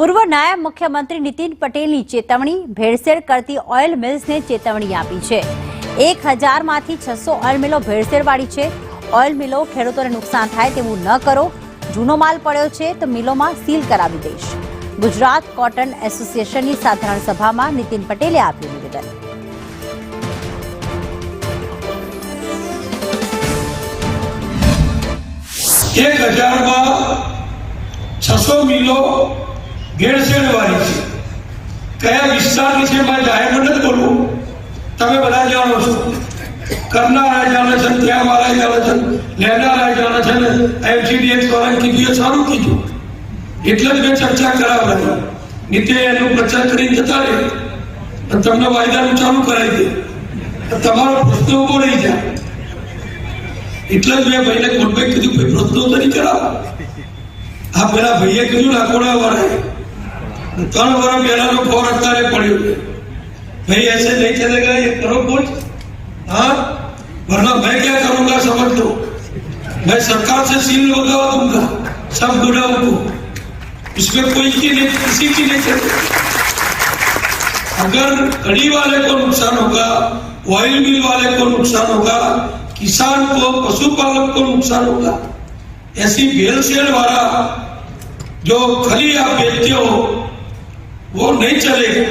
પૂર્વ નાયબ મુખ્યમંત્રી નીતિન પટેલની ચેતવણી, ભેળસેળ કરતી ઓઇલ મિલ્સને ચેતવણી આપી છે। 1000 માંથી 600 ઓઇલ મિલો ભેળસેળવાળી છે। ઓઇલ મિલો ખેડૂતોને નુકસાન થાય તેવું ન કરો, જૂનો માલ પડ્યો છે તો મિલોમાં સીલ કરાવી દઈશ। ગુજરાત કોટન એસોસિએશનની સાધારણ સભામાં નીતિન પટેલે આપ્યું નિવેદન। एक 600 मिलो भेड़सेड़ वाली है। कया विस्तार की है मैं जाहिर न बोलूं, तमे बधा जानो छो। करनारा जाने छन, त्या वाला जाने छन, लेनारा जाने छन, एमसीडीएक्स वाला कीधुं ए सारू कीधुं એટલે જ મેં ચર્ચા કરાવડાવી। નીતે એનો પ્રચાર કરીને જતા રહે અને તમને વાયદાનું ચાલુ કરાવી દે તો તમારો પ્રશ્ન ઉભો રહી જાય। એટલે જ મેં ભાઈને કોન્ટેક્ટ કીધું, ભાઈ પ્રશ્નો તો નહીં કરાવો। આ પેલા ભાઈએ કીધું લાકોડા વાળાએ 3 વર્ષ પહેલાનો ફોર અત્યારે પડ્યો છે, भाई ऐसे नहीं चलेगा, ये करो कुछ। हाँ, वरना मैं क्या करूंगा समझ लो, मैं सरकार से सील लगवा दूंगा सब गुनाहों को। इसमें कोई की नहीं, किसी की नहीं चलेगी। अगर कड़ी वाले को नुकसान होगा, ऑयल मिल वाले को नुकसान होगा, किसान को, पशुपालक को नुकसान होगा। ऐसी भेलसेल वाला जो खली आप बेचते हो वो नहीं चलेगा।